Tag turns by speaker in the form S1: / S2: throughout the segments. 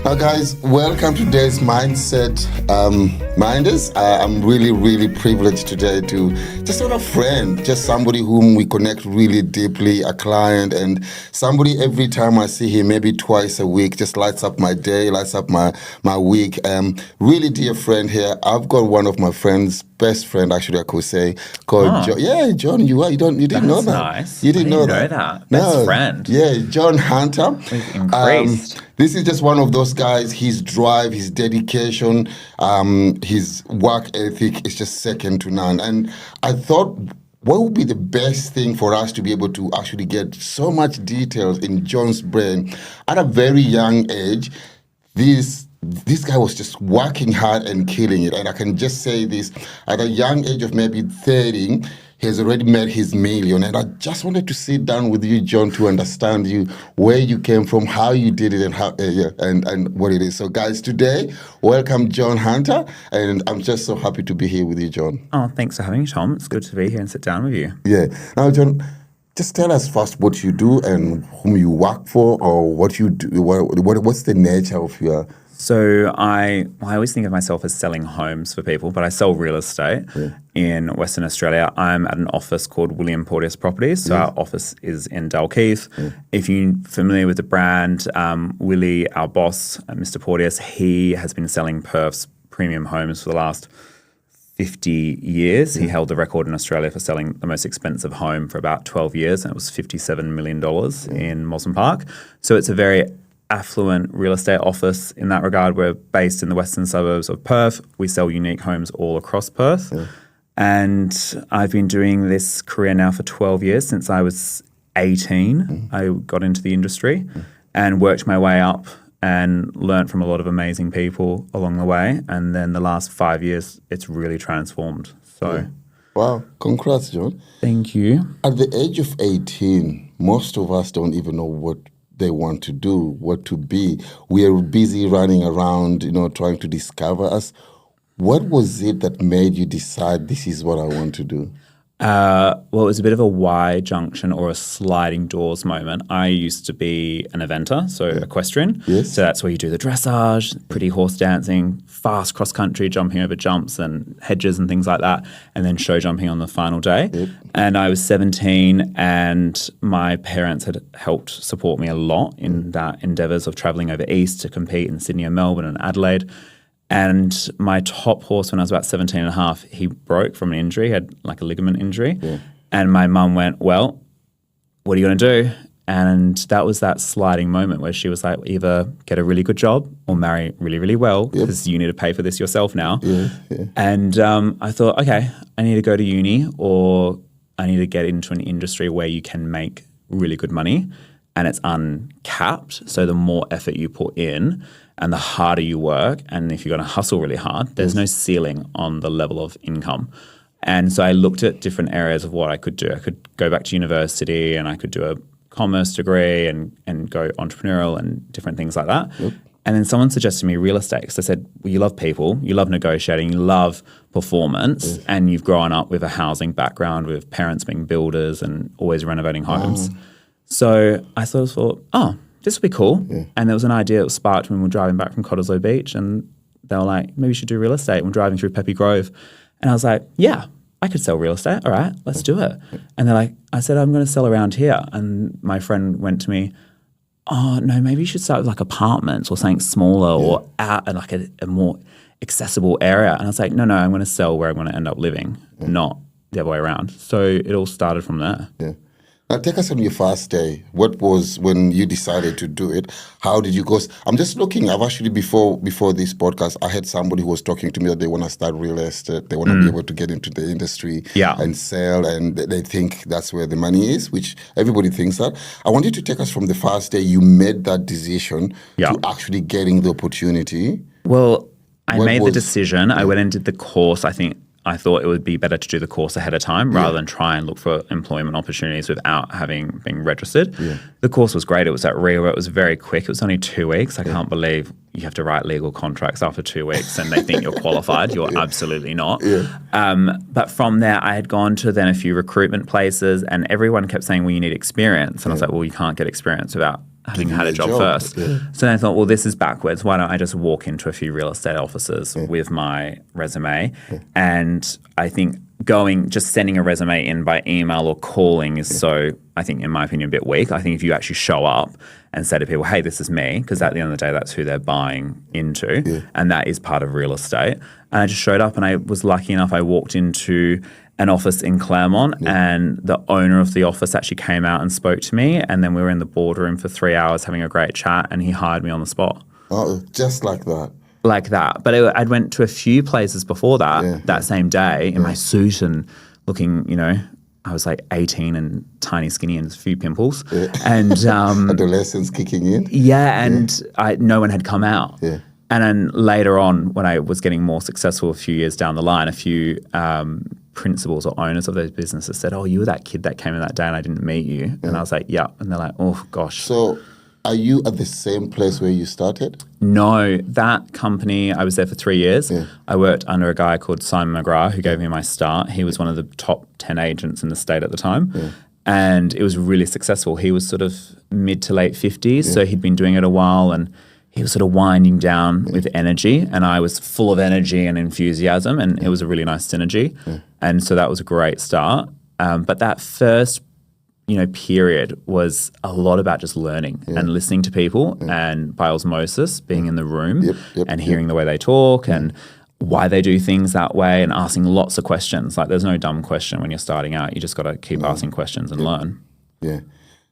S1: Now, guys, welcome to today's Mindset Minders. I'm really, really privileged today to just have a friend, just somebody whom we connect really deeply, a client, and somebody every time I see him, maybe twice a week, just lights up my day, lights up my week. Really dear friend here. I've got one of my friends, best friend, actually, I could say, called John. Yeah, John, you didn't know that.
S2: Nice.
S1: You didn't know
S2: that. Best friend.
S1: Yeah, John Hunter.
S2: We've increased.
S1: This is just one of those guys, his drive, his dedication, his work ethic is just second to none. And I thought, what would be the best thing for us to be able to actually get so much details in John's brain at a very young age? This guy was just working hard and killing it. And I can just say this, at a young age of maybe 30, he has already made his million. And I just wanted to sit down with you, John, to understand you, where you came from, how you did it, and how and what it is. So, guys, today, welcome John Hunter. And I'm just so happy to be here with you, John.
S2: Oh, thanks for having me, Tom. It's good to be here and sit down with you.
S1: Yeah. Now, John, just tell us first what you do and whom you work for, or what you do. What's the nature of your...
S2: So I always think of myself as selling homes for people, but I sell real estate in Western Australia. I'm at an office called William Porteous Properties. So our office is in Dalkeith. If you're familiar with the brand, Willie, our boss, Mr. Porteous, he has been selling Perth's premium homes for the last 50 years. He held the record in Australia for selling the most expensive home for about 12 years, and it was $57 million in Mosman Park. So it's a very affluent real estate office in that regard. We're based in the western suburbs of Perth. We sell unique homes all across Perth. And I've been doing this career now for 12 years. Since I was 18, I got into the industry and worked my way up and learnt from a lot of amazing people along the way. And then the last 5 years, it's really transformed. So,
S1: Wow, congrats, John.
S2: Thank you.
S1: At the age of 18, most of us don't even know what they want to do, what to be. We are busy running around, trying to discover us. What was it that made you decide this is what I want to do?
S2: Well, it was a bit of a Y junction or a sliding doors moment. I used to be an eventer, so equestrian.
S1: Yes.
S2: So that's where you do the dressage, pretty horse dancing, fast cross-country, jumping over jumps and hedges and things like that, and then show jumping on the final day. And I was 17 and my parents had helped support me a lot in that endeavours of travelling over east to compete in Sydney and Melbourne and Adelaide. And my top horse, when I was about 17 and a half, he broke from an injury, he had like a ligament injury. And my mum went, well, what are you going to do? And that was that sliding moment where she was like, either get a really good job or marry really, really well because you need to pay for this yourself now. And I thought, okay, I need to go to uni or I need to get into an industry where you can make really good money and it's uncapped. So the more effort you put in and the harder you work, and if you're going to hustle really hard, there's no ceiling on the level of income. And so I looked at different areas of what I could do. I could go back to university and I could do a commerce degree and go entrepreneurial and different things like that. And then someone suggested me real estate because I said, well, you love people, you love negotiating, you love performance, and you've grown up with a housing background with parents being builders and always renovating homes. So I sort of thought, oh, this would be cool. And there was an idea that was sparked when we were driving back from Cottesloe Beach and they were like, maybe you should do real estate. We're driving through Peppy Grove. And I was like, yeah, I could sell real estate. All right, let's do it. And they're like, I said, I'm going to sell around here. And my friend went to me, oh, no, maybe you should start with like apartments or something smaller or out in like a more accessible area. And I was like, no, I'm going to sell where I'm going to end up living, not the other way around. So it all started from there.
S1: Now, take us on your first day. What was when you decided to do it? How did you go? I'm just looking. I've actually, before this podcast, I had somebody who was talking to me that they want to start real estate. They want to be able to get into the industry and sell, and they think that's where the money is, which everybody thinks that. I want you to take us from the first day you made that decision to actually getting the opportunity.
S2: Well, I made the decision. I went and did the course. I think I thought it would be better to do the course ahead of time rather than try and look for employment opportunities without having been registered. The course was great. It was at Rio. It was very quick. It was only 2 weeks. I can't believe you have to write legal contracts after 2 weeks and they think you're qualified. You're absolutely not. But from there, I had gone to then a few recruitment places and everyone kept saying, well, you need experience. And I was like, well, you can't get experience without having had a job first. So then I thought, well, this is backwards. Why don't I just walk into a few real estate offices with my resume? And I think just sending a resume in by email or calling is so, I think, in my opinion, a bit weak. I think if you actually show up and say to people, hey, this is me, because at the end of the day, that's who they're buying into. And that is part of real estate. And I just showed up and I was lucky enough, I walked into an office in Claremont and the owner of the office actually came out and spoke to me, and then we were in the boardroom for 3 hours having a great chat and he hired me on the spot.
S1: Oh, just like that.
S2: Like that. But I'd went to a few places before that same day in my suit and looking, I was like 18 and tiny, skinny and a few pimples. And
S1: adolescence kicking in.
S2: And no one had come out. And then later on, when I was getting more successful a few years down the line, a few principals or owners of those businesses said, oh, you were that kid that came in that day and I didn't meet you. And I was like, yeah. And they're like, oh, gosh.
S1: So are you at the same place where you started?
S2: No, that company, I was there for 3 years. I worked under a guy called Simon McGrath who gave me my start. He was one of the top 10 agents in the state at the time. And it was really successful. He was sort of mid to late 50s. So he'd been doing it a while and he was sort of winding down with energy and I was full of energy and enthusiasm and it was a really nice synergy. And so that was a great start. But that first, period was a lot about just learning and listening to people and by osmosis being in the room and hearing the way they talk and why they do things that way and asking lots of questions. Like there's no dumb question when you're starting out. You just got to keep asking questions and learn.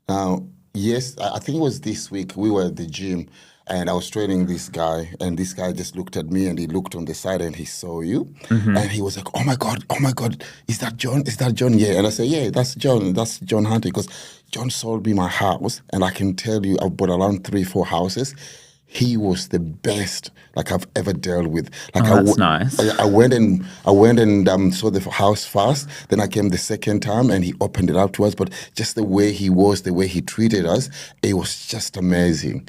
S1: Now, yes, I think it was this week we were at the gym and I was training this guy and this guy just looked at me and he looked on the side and he saw you and he was like, oh my God, is that John? Is that John? Yeah. And I said, yeah, that's John Hunter because John sold me my house and I can tell you I bought around 3-4 houses. He was the best I've ever dealt with.
S2: That's nice.
S1: I went and saw the house first. Then I came the second time and he opened it up to us. But just the way he was, the way he treated us, it was just amazing.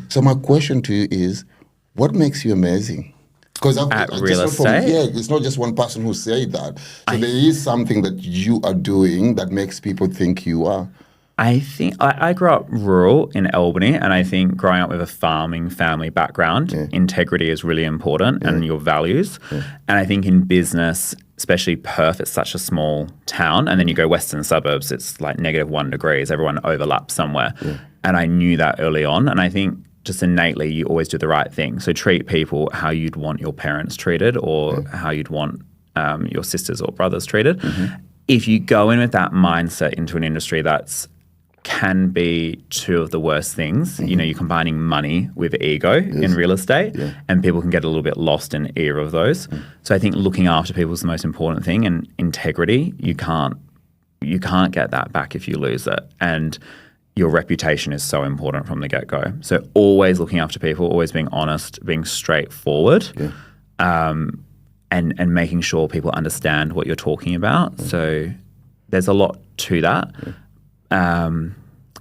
S1: So my question to you is, what makes you amazing? Because
S2: real estate?
S1: It's not just one person who said that. So there is something that you are doing that makes people think you are.
S2: I think I grew up rural in Albany and I think growing up with a farming family background, integrity is really important and your values. And I think in business, especially Perth, it's such a small town and then you go western suburbs, it's like -1 degrees, everyone overlaps somewhere. And I knew that early on and I think just innately you always do the right thing. So treat people how you'd want your parents treated or how you'd want your sisters or brothers treated. If you go in with that mindset into an industry can be two of the worst things. You're combining money with ego in real estate and people can get a little bit lost in either of those. So I think looking after people is the most important thing and integrity, you can't get that back if you lose it. And your reputation is so important from the get-go. So always looking after people, always being honest, being straightforward and making sure people understand what you're talking about. So there's a lot to that.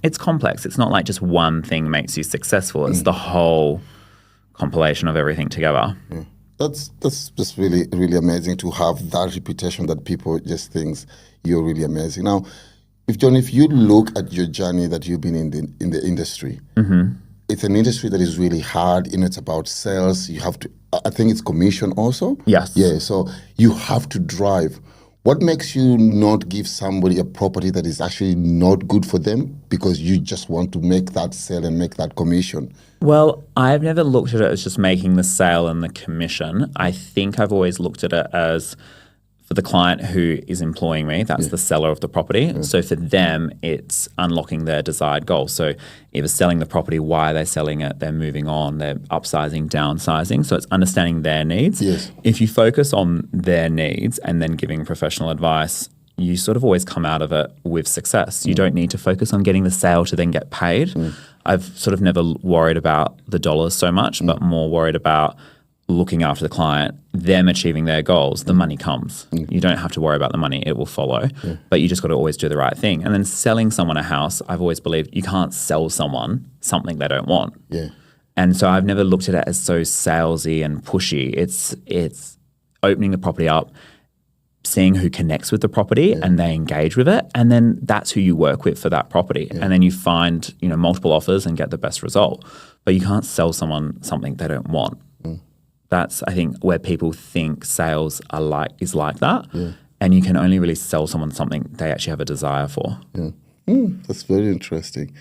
S2: It's complex. It's not like just one thing makes you successful. It's the whole compilation of everything together.
S1: That's just really, really amazing to have that reputation that people just think you're really amazing. Now, if you look at your journey that you've been in the industry, it's an industry that is really hard. It's about sales. You have to. I think it's commission also.
S2: Yes.
S1: Yeah. So you have to drive. What makes you not give somebody a property that is actually not good for them because you just want to make that sale and make that commission?
S2: Well, I've never looked at it as just making the sale and the commission. I think I've always looked at it as for the client who is employing me, that's the seller of the property. So for them, it's unlocking their desired goal. So either selling the property, why are they selling it? They're moving on, they're upsizing, downsizing. So it's understanding their needs. If you focus on their needs and then giving professional advice, you sort of always come out of it with success. You don't need to focus on getting the sale to then get paid. I've sort of never worried about the dollars so much, but more worried about looking after the client, them achieving their goals, the money comes. You don't have to worry about the money. It will follow. But you just got to always do the right thing. And then selling someone a house, I've always believed you can't sell someone something they don't want.
S1: Yeah.
S2: And so I've never looked at it as so salesy and pushy. It's opening the property up, seeing who connects with the property and they engage with it. And then that's who you work with for that property. And then you find, multiple offers and get the best result. But you can't sell someone something they don't want. That's, I think, where people think sales is like that. Yeah. And you can only really sell someone something they actually have a desire for.
S1: Yeah. That's very interesting.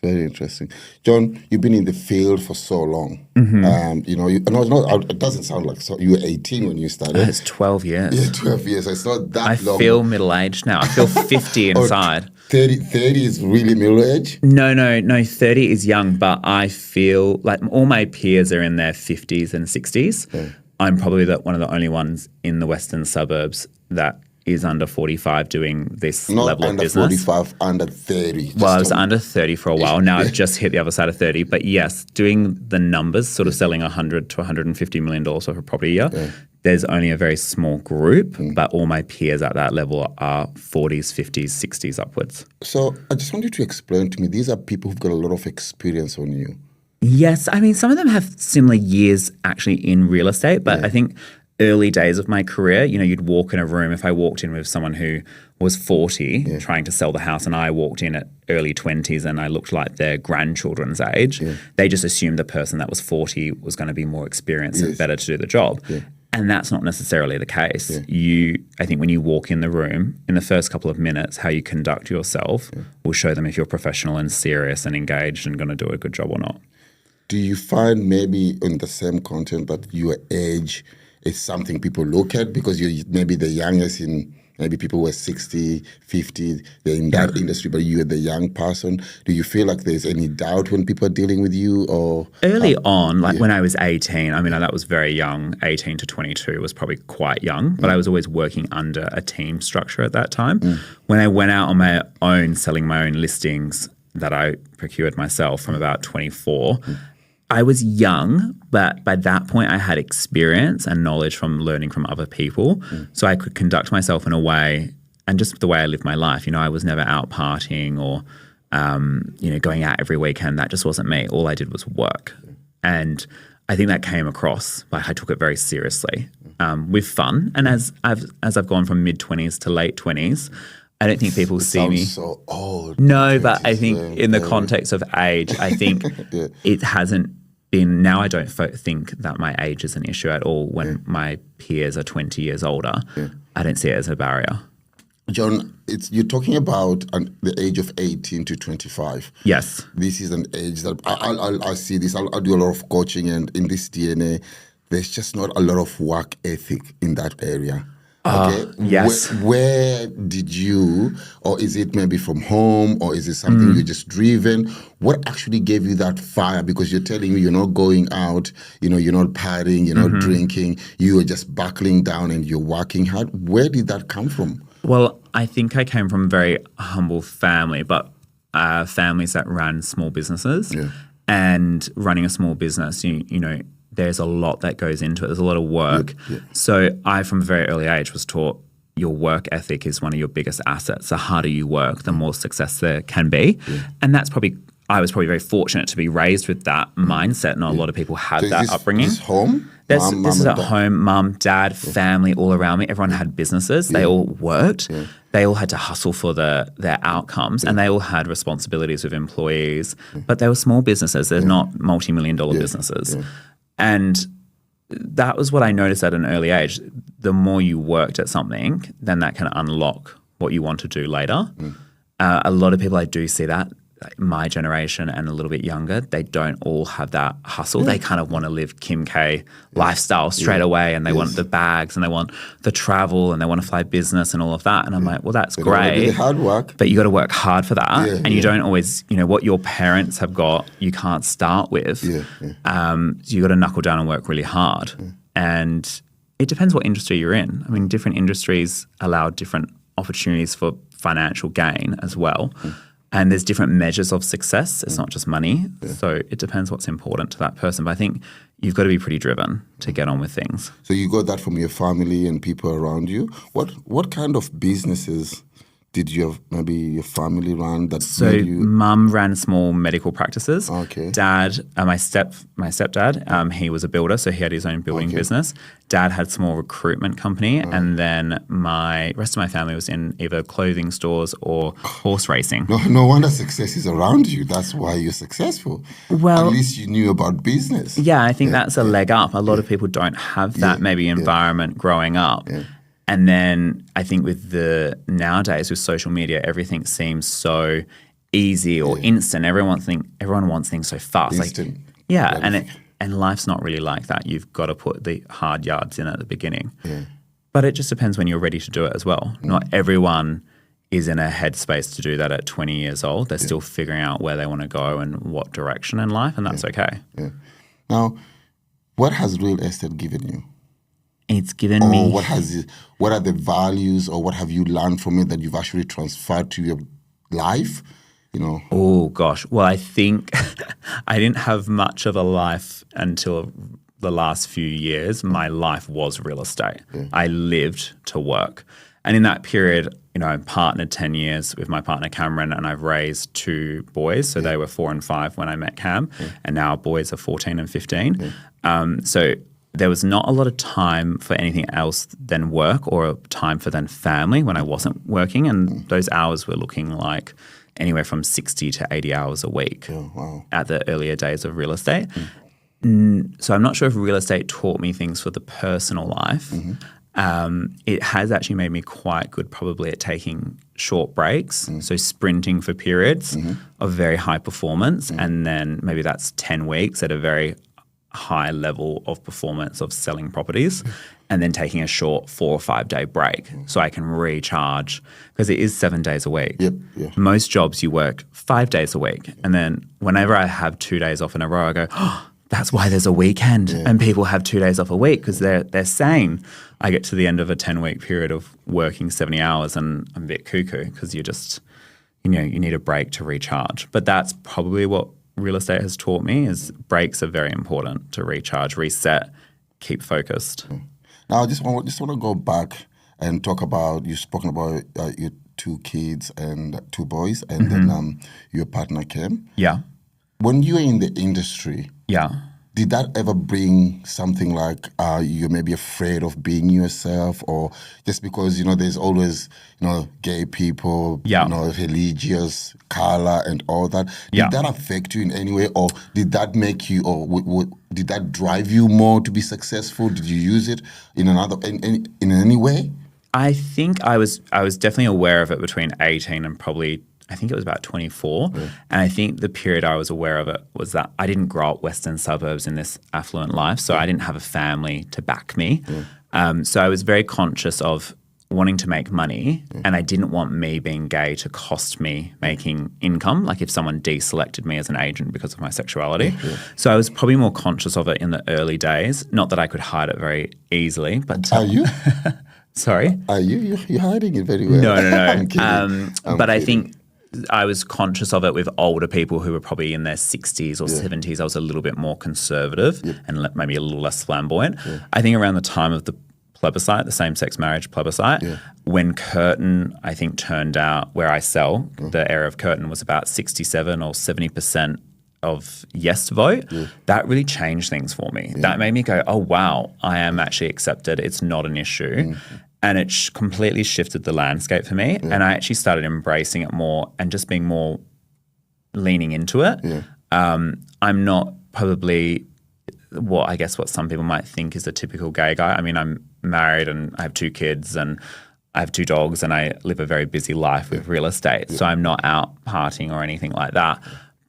S1: Very interesting. John, you've been in the field for so long. It doesn't sound like you were 18 when you started.
S2: It's 12 years.
S1: Yeah, 12 years. It's not that long.
S2: I feel middle-aged now. I feel 50 inside.
S1: 30 is really middle-aged?
S2: No, 30 is young, but I feel like all my peers are in their 50s and 60s. Yeah. I'm probably one of the only ones in the western suburbs that is under 45 doing this level of business.
S1: Not under 45, under 30.
S2: Well, I was under 30 for a while. Now I've just hit the other side of 30. But yes, doing the numbers, sort of selling $100 to $150 million worth of property a year, there's only a very small group, but all my peers at that level are 40s, 50s, 60s upwards.
S1: So I just want you to explain to me, these are people who've got a lot of experience on you.
S2: Yes. I mean, some of them have similar years actually in real estate, but I think early days of my career, you'd walk in a room. If I walked in with someone who was 40 trying to sell the house and I walked in at early 20s and I looked like their grandchildren's age, they just assumed the person that was 40 was going to be more experienced and better to do the job. Yeah. And that's not necessarily the case. Yeah. I think when you walk in the room, in the first couple of minutes, how you conduct yourself will show them if you're professional and serious and engaged and going to do a good job or not.
S1: Do you find maybe in the same content that your age is something people look at because you're maybe the youngest in maybe people who are 60, 50, they're in that industry, but you're the young person. Do you feel like there's any doubt when people are dealing with you? Or
S2: early on, when I was 18, I mean, that was very young. 18 to 22 was probably quite young, but I was always working under a team structure at that time. When I went out on my own, selling my own listings that I procured myself from about 24, I was young, but by that point I had experience and knowledge from learning from other people. So I could conduct myself in a way, and just the way I lived my life. I was never out partying or, going out every weekend. That just wasn't me. All I did was work. And I think that came across. I took it very seriously with fun. And as I've gone from mid-20s to late 20s, I don't think people see me.
S1: So old.
S2: No, but I think in the context of age, I think it hasn't been. Now I don't think that my age is an issue at all. When my peers are 20 years older, I don't see it as a barrier.
S1: John, you're talking about the age of 18 to 25.
S2: Yes.
S1: This is an age that I see this. I'll do a lot of coaching, and in this DNA, there's just not a lot of work ethic in that area. Okay.
S2: Yes.
S1: Where did you, or is it maybe from home, or is it something you're just driven? What actually gave you that fire? Because you're telling me you're not going out, you're not partying, you're not drinking, you are just buckling down and you're working hard. Where did that come from?
S2: Well, I think I came from a very humble family, but families that ran small businesses. Yeah. And running a small business, there's a lot that goes into it. There's a lot of work. Yeah. So I, from a very early age, was taught your work ethic is one of your biggest assets. The harder you work, the more success there can be. Yeah. And I was probably very fortunate to be raised with that mindset. Not a lot of people had that upbringing.
S1: This home?
S2: This is at home, mum, dad, family, all around me. Everyone had businesses. They all worked. Yeah. They all had to hustle for their outcomes, and they all had responsibilities with employees. But they were small businesses. They're not multi-million-dollar businesses. Yeah. And that was what I noticed at an early age. The more you worked at something, then that can unlock what you want to do later. A lot of people, I do see that, my generation and a little bit younger, they don't all have that hustle. They kind of want to live Kim K lifestyle straight away, and they want the bags and they want the travel and they want to fly business and all of that. And I'm like, well, that's great.
S1: Hard work.
S2: But you got to work hard for that. And you don't always, what your parents have got, you can't start with. So you got to knuckle down and work really hard. And it depends what industry you're in. I mean, different industries allow different opportunities for financial gain as well. And there's different measures of success. It's not just money. So it depends what's important to that person. But I think you've got to be pretty driven to get on with things.
S1: So you got that from your family and people around you. What kind of businesses did maybe your family run that
S2: So
S1: made you?
S2: mum ran small medical practices.
S1: Okay.
S2: Dad, my stepdad, he was a builder, so he had his own building business. Dad had a small recruitment company, and then my rest of my family was in either clothing stores or horse racing.
S1: No wonder success is around you. That's why you're successful.
S2: Well,
S1: at least you knew about business.
S2: Yeah, I think that's a leg up. A lot of people don't have that maybe environment growing up. And then I think with nowadays with social media, everything seems so easy or instant. Everyone wants things so fast.
S1: Instant.
S2: And life's not really like that. You've got to put the hard yards in at the beginning. But it just depends when you're ready to do it as well. Not everyone is in a headspace to do that at 20 years old. They're still figuring out where they want to go and what direction in life, and that's okay.
S1: Now, what has real estate given you?
S2: It's given me.
S1: What are the values, or what have you learned from it that you've actually transferred to your life?
S2: Oh gosh. Well, I think I didn't have much of a life until the last few years. My life was real estate. I lived to work. And in that period, I partnered 10 years with my partner Cameron, and I've raised 2 boys. So they were 4 and 5 when I met Cam, and now our boys are 14 and 15. So there was not a lot of time for anything else than work, or time for then family when I wasn't working. And those hours were looking like anywhere from 60 to 80 hours a week at the earlier days of real estate. So I'm not sure if real estate taught me things for the personal life. It has actually made me quite good probably at taking short breaks, so sprinting for periods of very high performance, and then maybe that's 10 weeks at a very high level of performance of selling properties, and then taking a short 4 or 5 day break so I can recharge, because it is 7 days a week. Most jobs you work 5 days a week, and then whenever I have 2 days off in a row, I go, oh, that's why there's a weekend. And people have 2 days off a week because they're sane. I get to the end of a 10-week period of working 70 hours and I'm a bit cuckoo because you just, you need a break to recharge. But that's probably what real estate has taught me, is breaks are very important to recharge, reset, keep focused.
S1: Now, I just want to go back and talk about, you've spoken about your 2 kids and 2 boys, and then your partner came.
S2: Yeah.
S1: When you were in the industry, did that ever bring something like you're maybe afraid of being yourself, or just because, there's always, gay people, religious, color and all that. Did that affect you in any way, or did that make you, or did that drive you more to be successful? Did you use it in any way?
S2: I think I was definitely aware of it between 18 and probably, I think it was about 24. And I think the period I was aware of it was that I didn't grow up Western suburbs in this affluent life, so I didn't have a family to back me. So I was very conscious of wanting to make money, and I didn't want me being gay to cost me making income, like if someone deselected me as an agent because of my sexuality. So I was probably more conscious of it in the early days. Not that I could hide it very easily. But
S1: Are you?
S2: Sorry?
S1: Are you? You're hiding it very well.
S2: No.
S1: I'm kidding.
S2: But I think I was conscious of it with older people who were probably in their 60s or 70s. I was a little bit more conservative and maybe a little less flamboyant. I think around the time of the plebiscite, the same-sex marriage plebiscite, when Curtin, I think, turned out where I sell, the area of Curtin was about 67 or 70% of yes vote, that really changed things for me. That made me go, oh, wow, I am actually accepted. It's not an issue. And it completely shifted the landscape for me. And I actually started embracing it more and just being more leaning into it. I'm not probably what some people might think is a typical gay guy. I mean, I'm married and I have 2 kids and I have 2 dogs and I live a very busy life with real estate. So I'm not out partying or anything like that.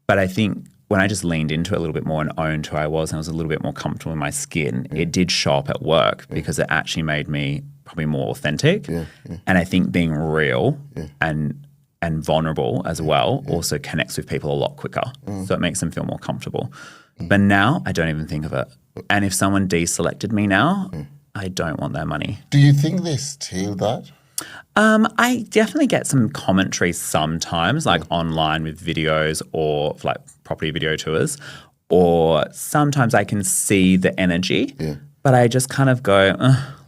S2: But I think when I just leaned into it a little bit more and owned who I was, and I was a little bit more comfortable in my skin, it did show up at work because it actually made me probably more authentic. And I think being real and vulnerable as well also connects with people a lot quicker. So it makes them feel more comfortable. But now I don't even think of it. And if someone deselected me now, I don't want their money.
S1: Do you think they steal that
S2: I definitely get some commentary sometimes, like online with videos or like property video tours, or sometimes I can see the energy, but I just kind of go,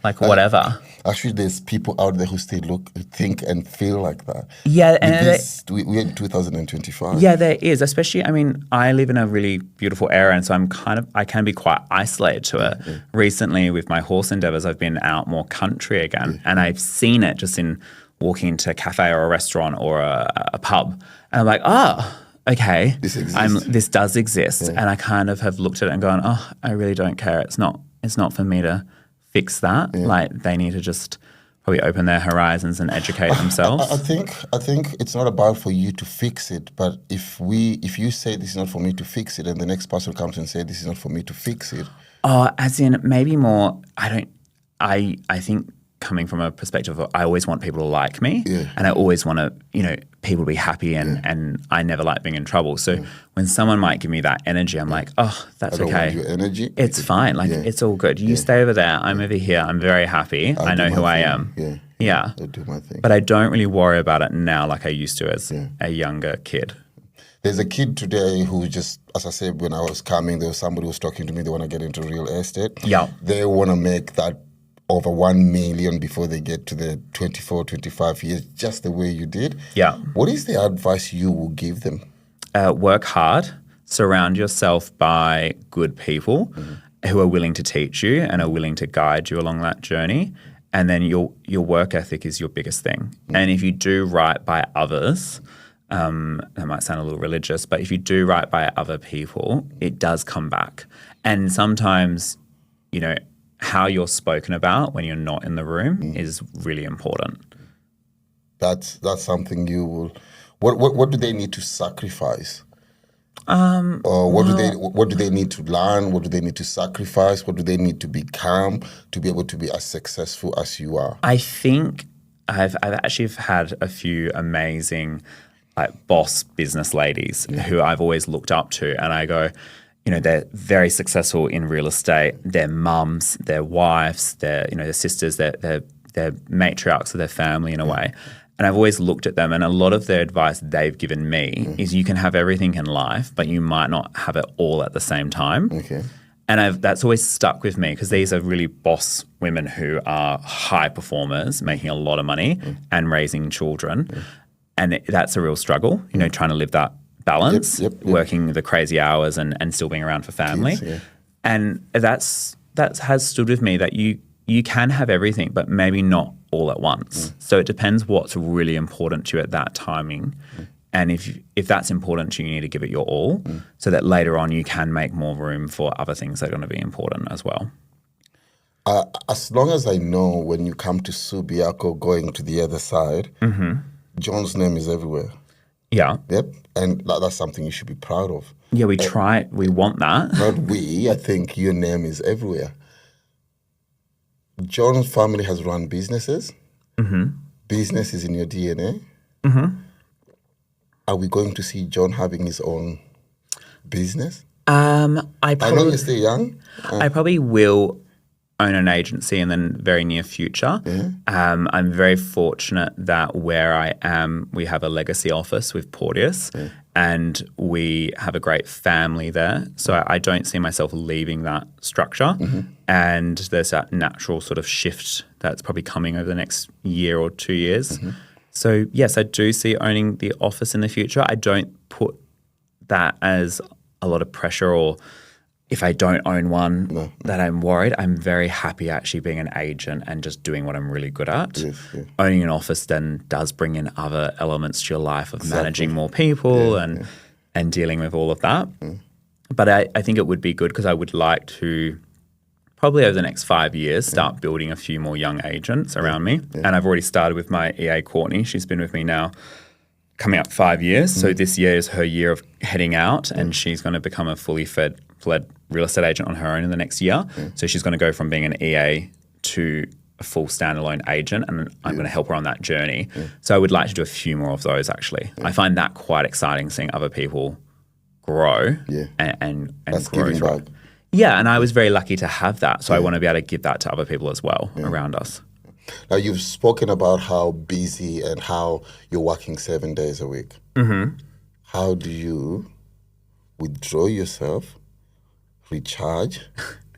S2: like whatever.
S1: Actually, there's people out there who still think and feel like that.
S2: Yeah,
S1: With
S2: and
S1: we're in 2025.
S2: yeah, there is. Especially, I mean, I live in a really beautiful area, and so I can be quite isolated to it. Recently, with my horse endeavors, I've been out more country again, and I've seen it just in walking into a cafe or a restaurant or a pub, and I'm like, oh, okay,
S1: This exists.
S2: This does exist, and I kind of have looked at it and gone, oh, I really don't care. It's not for me to fix that. Like they need to just probably open their horizons and educate themselves.
S1: I think it's not about for you to fix it, but if you say this is not for me to fix it, and the next person comes and say this is not for me to fix it.
S2: Oh, as in maybe more. I think coming from a perspective of I always want people to like me, and I always want to people to be happy, and I never like being in trouble. So when someone might give me that energy, I'm like, oh, that's
S1: I don't
S2: okay.
S1: want your energy.
S2: It's fine. Like it's all good. You stay over there. I'm over here. I'm very happy. I know who I am. Yeah.
S1: I do my thing.
S2: But I don't really worry about it now like I used to as a younger kid.
S1: There's a kid today who just, as I said, when I was coming, there was somebody who was talking to me. They want to get into real estate.
S2: Yeah.
S1: They want to make that over 1 million before they get to the 24, 25 years, just the way you did.
S2: Yeah.
S1: What is the advice you will give them?
S2: Work hard. Surround yourself by good people who are willing to teach you and are willing to guide you along that journey. And then your work ethic is your biggest thing. And if you do right by others, that might sound a little religious, but if you do right by other people, it does come back. And sometimes, how you're spoken about when you're not in the room is really important.
S1: That's something you will. What do they need to sacrifice? Or what do they need to learn? What do they need to sacrifice? What do they need to become to be able to be as successful as you are?
S2: I think I've actually had a few amazing boss business ladies who I've always looked up to, and I go, they're very successful in real estate. They're mums, they're wives, they're sisters, they're matriarchs of their family in a way. And I've always looked at them, and a lot of the advice they've given me is you can have everything in life, but you might not have it all at the same time.
S1: Okay.
S2: And that's always stuck with me because these are really boss women who are high performers, making a lot of money and raising children. And that's a real struggle, trying to live that balance, working the crazy hours and still being around for family.
S1: Kids,
S2: and that has stood with me that you can have everything, but maybe not all at once. So it depends what's really important to you at that timing. And if that's important to you, you need to give it your all so that later on you can make more room for other things that are going to be important as well.
S1: As long as I know, when you come to Subiaco going to the other side, John's name is everywhere.
S2: Yeah.
S1: Yep. And that's something you should be proud of.
S2: Yeah, we try. We want that.
S1: Not we. I think your name is everywhere. John's family has run businesses. Business is in your DNA. Are we going to see John having his own business? I know you're still young.
S2: I probably will own an agency in the very near future. I'm very fortunate that where I am, we have a legacy office with Porteous and we have a great family there. So I don't see myself leaving that structure. And there's that natural sort of shift that's probably coming over the next year or 2 years. So yes, I do see owning the office in the future. I don't put that as a lot of pressure, or if I don't own one, that I'm worried. I'm very happy actually being an agent and just doing what I'm really good at. Owning an office then does bring in other elements to your life of managing more people and dealing with all of that. But I think it would be good because I would like to probably over the next 5 years start building a few more young agents around me. And I've already started with my EA, Courtney. She's been with me now coming up 5 years. So this year is her year of heading out and she's going to become a fully fled real estate agent on her own in the next year. So she's going to go from being an EA to a full standalone agent, and I'm going to help her on that journey. So I would like to do a few more of those actually. I find that quite exciting, seeing other people grow and
S1: That's
S2: grow
S1: giving
S2: through.
S1: back.
S2: Yeah, and I was very lucky to have that. So I want to be able to give that to other people as well around us.
S1: Now, you've spoken about how busy and how you're working 7 days a week.
S2: Mm-hmm.
S1: How do you withdraw yourself, recharge,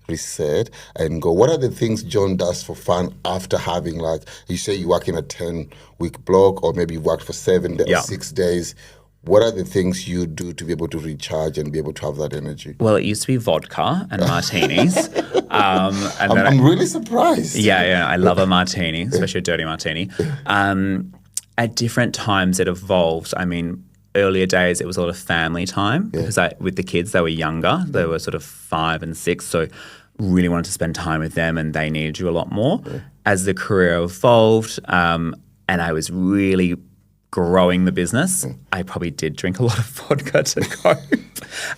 S1: reset, and go? What are the things John does for fun after having, like, you say you work in a 10-week block, or maybe you worked for 7 days, 6 days. What are the things you do to be able to recharge and be able to have that energy?
S2: Well, it used to be vodka and martinis.
S1: I'm really surprised.
S2: Yeah, I love a martini, especially a dirty martini. At different times it evolved. I mean, earlier days it was a lot of family time because with the kids, they were younger. They were sort of 5 and 6, so really wanted to spend time with them and they needed you a lot more. As the career evolved and I was really growing the business, I probably did drink a lot of vodka to cope.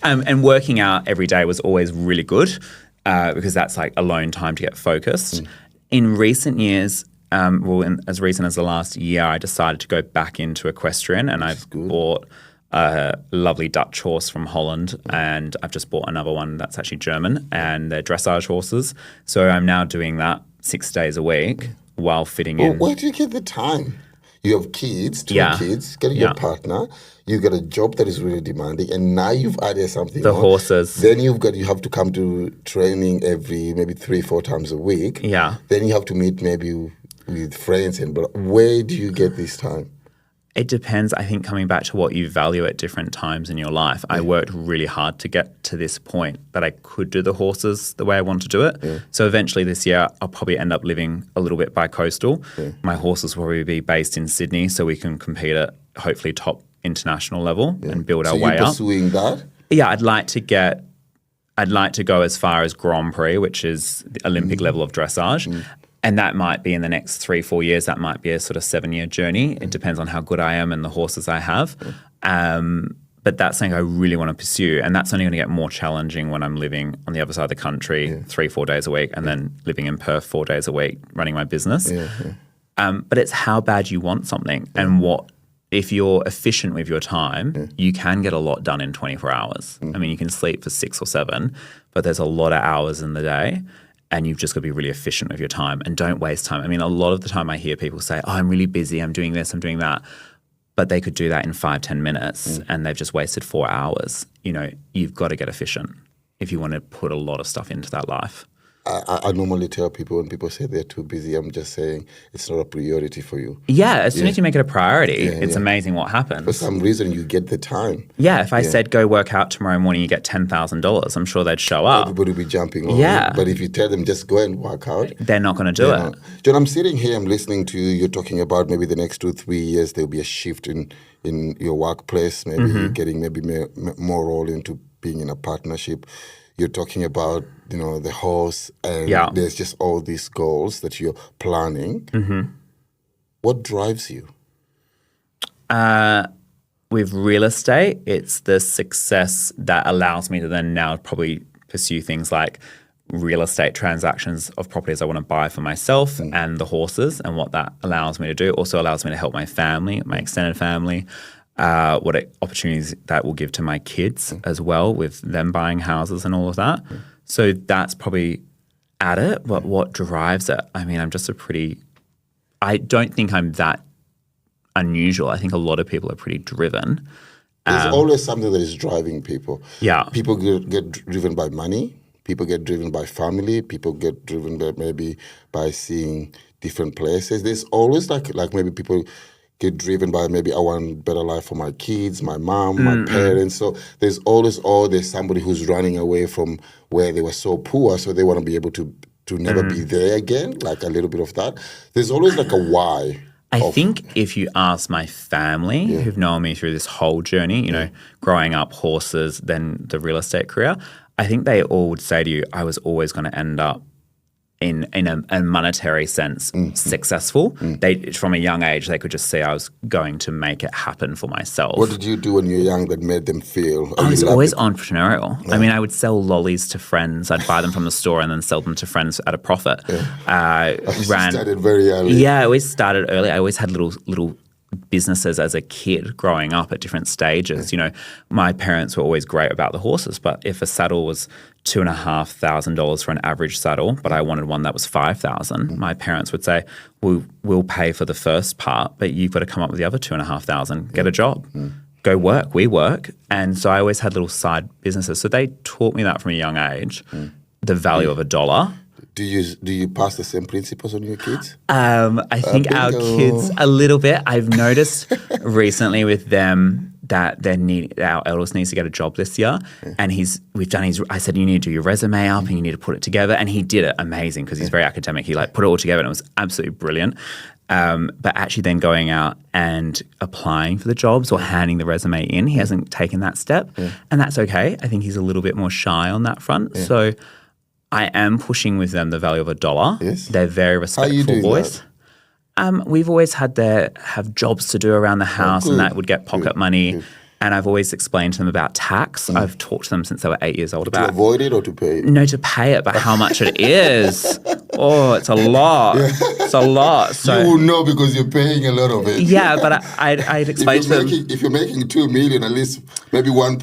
S2: And working out every day was always really good because that's like alone time to get focused. In recent years, as recent as the last year, I decided to go back into equestrian and I've bought a lovely Dutch horse from Holland and I've just bought another one that's actually German and they're dressage horses. So I'm now doing that 6 days a week while fitting in.
S1: Where do you get the time? You have kids, two kids, got your partner, you've got a job that is really demanding, and now you've added something
S2: the
S1: on.
S2: Horses.
S1: Then you have to come to training every maybe 3-4 times a week.
S2: Yeah.
S1: Then you have to meet maybe with friends, but where do you get this time?
S2: It depends, I think, coming back to what you value at different times in your life. I worked really hard to get to this point that I could do the horses the way I want to do it. So eventually this year, I'll probably end up living a little bit bi-coastal. My horses will probably be based in Sydney so we can compete at hopefully top international level and build our way up.
S1: So you're pursuing that?
S2: Yeah, I'd like to go as far as Grand Prix, which is the Olympic level of dressage. And that might be in the next 3-4 years. That might be a sort of 7-year journey. It depends on how good I am and the horses I have. But that's something I really want to pursue. And that's only going to get more challenging when I'm living on the other side of the country 3-4 days a week and then living in Perth 4 days a week running my business. But it's how bad you want something and if you're efficient with your time, you can get a lot done in 24 hours. I mean, you can sleep for 6 or 7, but there's a lot of hours in the day. And you've just got to be really efficient with your time and don't waste time. I mean, a lot of the time I hear people say, oh, I'm really busy, I'm doing this, I'm doing that. But they could do that in 5-10 minutes and they've just wasted 4 hours. You know, you've got to get efficient if you want to put a lot of stuff into that life.
S1: I normally tell people when people say they're too busy, I'm just saying it's not a priority for you.
S2: Yeah, as soon as you make it a priority, it's amazing what happens.
S1: For some reason, you get the time.
S2: Yeah, if I said go work out tomorrow morning, you get $10,000, I'm sure they'd show up.
S1: Everybody will be jumping on it. But if you tell them just go and work out,
S2: they're not going to do it.
S1: John, I'm sitting here, I'm listening to you, you're talking about maybe the next 2-3 years, there'll be a shift in your workplace, maybe you're getting maybe more role into being in a partnership. You're talking about, the horse and there's just all these goals that you're planning. What drives you?
S2: With real estate, it's the success that allows me to then now probably pursue things like real estate transactions of properties I want to buy for myself and the horses and what that allows me to do. It also allows me to help my family, my extended family. Opportunities that will give to my kids as well with them buying houses and all of that. So that's probably at it. But what drives it? I mean, I don't think I'm that unusual. I think a lot of people are pretty driven.
S1: There's always something that is driving people.
S2: Yeah.
S1: People get driven by money. People get driven by family. People get driven by seeing different places. There's always like maybe people get driven by maybe I want better life for my kids, my mom, my parents. So there's always there's somebody who's running away from where they were so poor, so they want to be able to never be there again, like a little bit of that. There's always like a why.
S2: I think if you ask my family who've known me through this whole journey, growing up, horses, then the real estate career, I think they all would say to you, I was always going to end up in a monetary sense successful. They, from a young age, they could just see I was going to make it happen for myself.
S1: What did you do when you were young that made them feel?
S2: I was always entrepreneurial. Yeah. I mean, I would sell lollies to friends. I'd buy them from the store and then sell them to friends at a profit.
S1: Started very early.
S2: Yeah, I always started early. I always had little businesses as a kid growing up at different stages. You know, my parents were always great about the horses, but if a saddle was $2,500 for an average saddle, but I wanted one that was $5,000, my parents would say, we'll pay for the first part, but you've got to come up with the other $2,500. Get a job. Go work. We work. And so I always had little side businesses. So they taught me that from a young age, the value of a dollar.
S1: Do you pass the same principles on your kids?
S2: I think our kids a little bit. I've noticed recently with them that our eldest needs to get a job this year, and I said, you need to do your resume up and you need to put it together, and he did it amazing because he's very academic. He put it all together and it was absolutely brilliant. But actually then going out and applying for the jobs or handing the resume in, he hasn't taken that step, and that's okay. I think he's a little bit more shy on that front. So I am pushing with them the value of a dollar.
S1: Yes.
S2: They're very respectful boys. We've always had have jobs to do around the house, and that would get pocket money. Good. And I've always explained to them about tax. I've talked to them since they were 8 years old about.
S1: To avoid it or to pay it?
S2: No, to pay it, but how much it is. Oh, it's a lot. It's a lot. So
S1: you will know because you're paying a lot of it.
S2: Yeah, but I'd explain to them.
S1: If you're making 2 million, at least maybe 1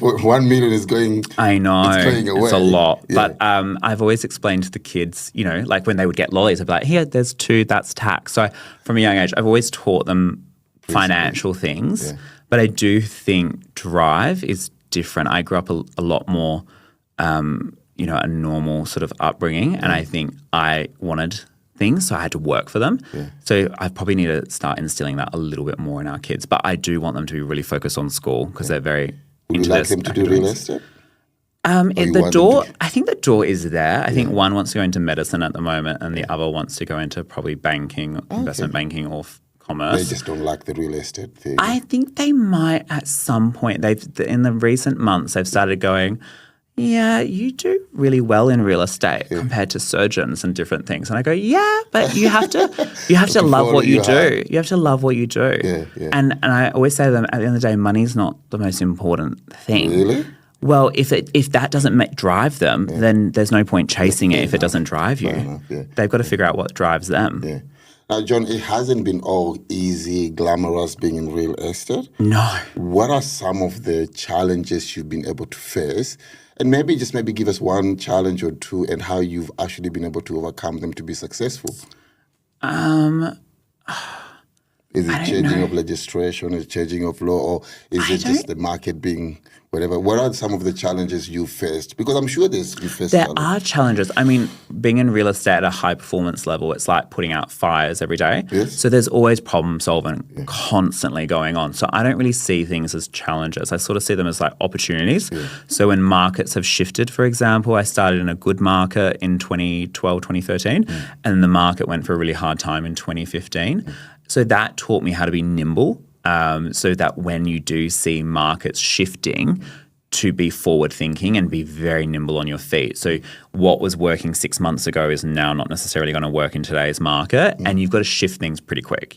S1: million is going.
S2: I know.
S1: It's going away.
S2: It's a lot. Yeah. But I've always explained to the kids, you know, when they would get lollies, I'd be like, here, there's 2, that's tax. So from a young age, I've always taught them financial things. Yeah. But I do think drive is different. I grew up a lot more, you know, a normal sort of upbringing, and I think I wanted things, so I had to work for them. Yeah. So I probably need to start instilling that a little bit more in our kids. But I do want them to be really focused on school because they're very
S1: into this. Would you like them to do real estate?
S2: The door, I think the door is there. I think one wants to go into medicine at the moment, and the other wants to go into probably banking, investment banking, or commerce.
S1: They just don't like the real estate thing.
S2: I think they might at some point. In the recent months, they've started going, yeah, you do really well in real estate compared to surgeons and different things. And I go, yeah, but you have to love what you do. You have to love what you do.
S1: Yeah.
S2: And I always say to them, at the end of the day, money's not the most important thing.
S1: Really?
S2: Well, if that doesn't drive them, then there's no point chasing it if it doesn't drive you. They've got to figure out what drives them.
S1: Yeah. Now, John, it hasn't been all easy, glamorous being in real estate.
S2: No.
S1: What are some of the challenges you've been able to face? And maybe give us one challenge or two and how you've actually been able to overcome them to be successful. Is it changing of legislation, is it changing of law, or is it just the market being whatever? What are some of the challenges you faced? Because I'm sure you faced
S2: There are challenges. I mean, being in real estate at a high performance level, it's like putting out fires every day.
S1: Yes.
S2: So there's always problem solving constantly going on. So I don't really see things as challenges. I sort of see them as like opportunities. Yeah. So when markets have shifted, for example, I started in a good market in 2012, 2013, and the market went for a really hard time in 2015. So that taught me how to be nimble, so that when you do see markets shifting, to be forward thinking and be very nimble on your feet. So what was working 6 months ago is now not necessarily going to work in today's market, and you've got to shift things pretty quick.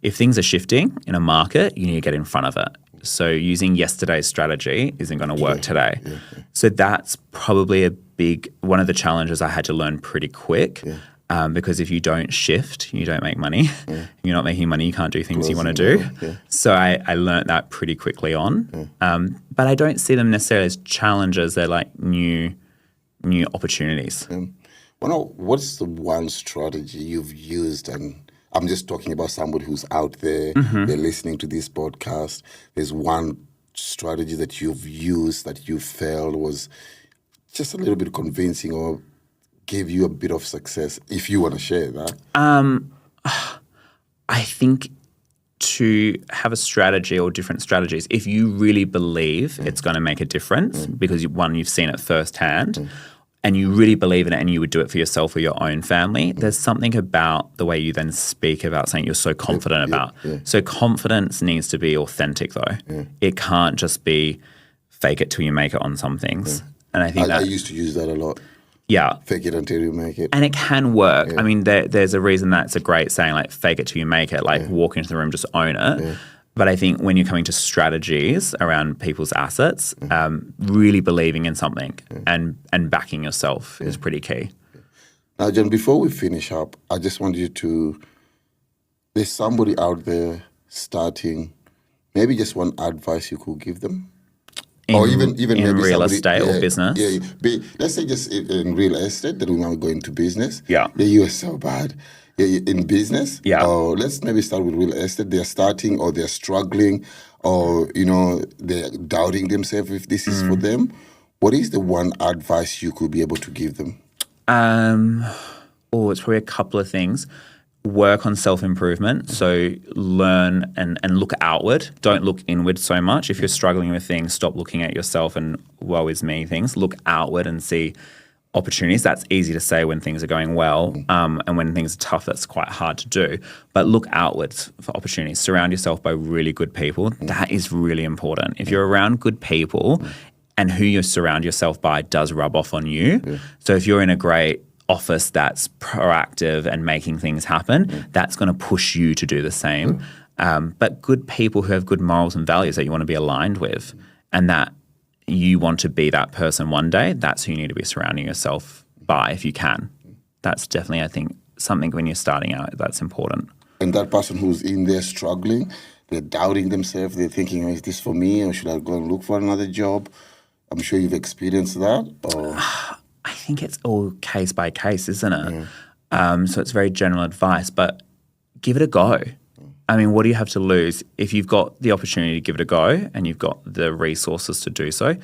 S2: If things are shifting in a market, you need to get in front of it. So using yesterday's strategy isn't going to work today. Yeah. So that's probably one of the challenges I had to learn pretty quick. Yeah. Because if you don't shift, you don't make money. Yeah. You're not making money, you can't do things you want to do. Yeah. So I learned that pretty quickly on. Yeah. But I don't see them necessarily as challenges. They're like new opportunities.
S1: What's the one strategy you've used? And I'm just talking about somebody who's out there, they're listening to this podcast. There's one strategy that you've used that you felt was just a little bit convincing or gave you a bit of success, if you want to share that?
S2: I think to have a strategy or different strategies, if you really believe it's going to make a difference, because you've seen it firsthand, and you really believe in it and you would do it for yourself or your own family, there's something about the way you then speak about something you're so confident about. Yeah. So confidence needs to be authentic though. Yeah. It can't just be fake it till you make it on some things. Yeah. And I think
S1: I used to use that a lot.
S2: Yeah.
S1: Fake it until you make it.
S2: And it can work. Yeah. I mean, there's a reason that's a great saying, like, fake it till you make it, like walk into the room, just own it. Yeah. But I think when you're coming to strategies around people's assets, really believing in something and backing yourself is pretty key.
S1: Now, John, before we finish up, I just want you to, there's somebody out there, starting, maybe just one advice you could give them?
S2: In,
S1: Or even
S2: in
S1: maybe
S2: real
S1: somebody,
S2: estate or business.
S1: Let's say just in real estate, then we might go into business.
S2: Yeah.
S1: You are so bad. In business,
S2: Yeah.
S1: or let's maybe start with real estate. They're starting, or they're struggling, or they're doubting themselves if this is for them. What is the one advice you could be able to give them?
S2: It's probably a couple of things. Work on self-improvement. So learn and look outward. Don't look inward so much. If you're struggling with things, stop looking at yourself and woe is me things. Look outward and see opportunities. That's easy to say when things are going well, and when things are tough, that's quite hard to do. But look outwards for opportunities. Surround yourself by really good people. That is really important. If you're around good people and who you surround yourself by does rub off on you. So if you're in a great office that's proactive and making things happen, that's going to push you to do the same. But good people who have good morals and values that you want to be aligned with, and that you want to be that person one day, that's who you need to be surrounding yourself by if you can. That's definitely, I think, something when you're starting out that's important.
S1: And that person who's in there struggling, they're doubting themselves, they're thinking, is this for me, or should I go and look for another job? I'm sure you've experienced that. Or
S2: I think it's all case by case, isn't it? So it's very general advice, but give it a go. I mean, what do you have to lose? If you've got the opportunity to give it a go and you've got the resources to do so,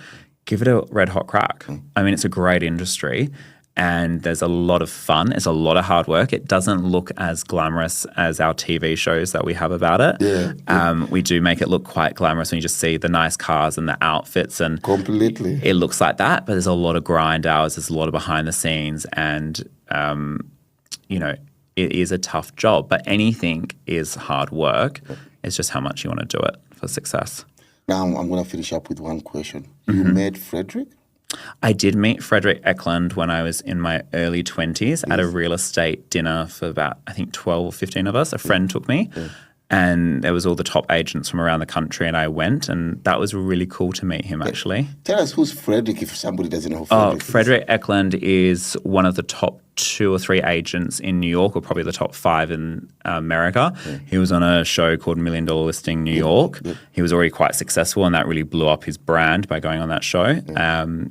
S2: give it a red hot crack. I mean, it's a great industry and there's a lot of fun. It's a lot of hard work. It doesn't look as glamorous as our TV shows that we have about it. We do make it look quite glamorous when you just see the nice cars and the outfits, and
S1: completely,
S2: it looks like that. But there's a lot of grind hours. There's a lot of behind the scenes, and it is a tough job. But anything is hard work. It's just how much you want to do it for success.
S1: Now I'm going to finish up with one question. You met Frederick?
S2: I did meet Frederick Eklund when I was in my early 20s at a real estate dinner for about, I think, 12 or 15 of us. A friend took me and there was all the top agents from around the country and I went, and that was really cool to meet him actually.
S1: Tell us, who's Frederick if somebody doesn't know who Frederick is?
S2: Frederick Eklund is one of the top 2 or 3 agents in New York, or probably the top 5 in America. He was on a show called $1 Million Listing New York. He was already quite successful and that really blew up his brand by going on that show.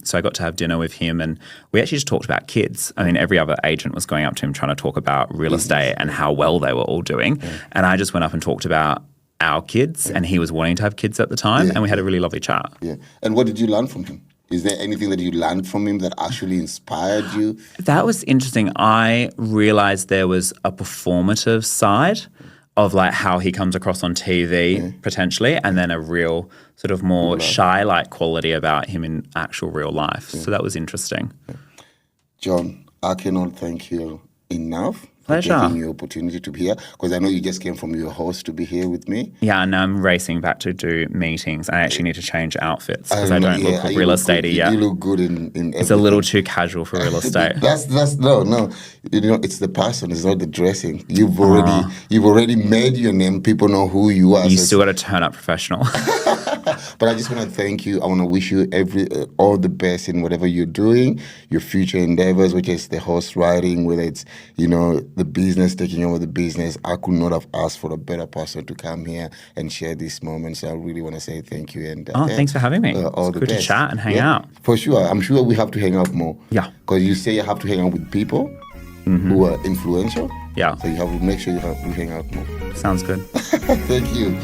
S2: So I got to have dinner with him and we actually just talked about kids. I mean, every other agent was going up to him trying to talk about real estate and how well they were all doing. And I just went up and talked about our kids, and he was wanting to have kids at the time, and we had a really lovely chat.
S1: And what did you learn from him? Is there anything that you learned from him that actually inspired you?
S2: That was interesting. I realized there was a performative side of like how he comes across on TV potentially, and then a real sort of more shy-like quality about him in actual real life. So that was interesting.
S1: John, I cannot thank you enough.
S2: Pleasure.
S1: For taking your opportunity to be here, because I know you just came from your host to be here with me.
S2: Yeah, and I'm racing back to do meetings. I actually need to change outfits because I don't look real estate-y yet.
S1: You look good in everything.
S2: It's a little too casual for real estate.
S1: that's no. It's the person. It's not the dressing. You've already made your name. People know who you are.
S2: You still got to turn up professional.
S1: But I just want to thank you. I want to wish you all the best in whatever you're doing, your future endeavors, which is the horse riding, whether it's the business, taking over the business. I could not have asked for a better person to come here and share this moment. So I really want to say thank you. And
S2: thanks for having me.
S1: All
S2: it's
S1: the
S2: good
S1: best.
S2: To chat and hang out.
S1: For sure. I'm sure we have to hang out more.
S2: Yeah.
S1: Because you say you have to hang out with people who are influential.
S2: Yeah.
S1: So you have to make sure we hang out more.
S2: Sounds good.
S1: Thank you.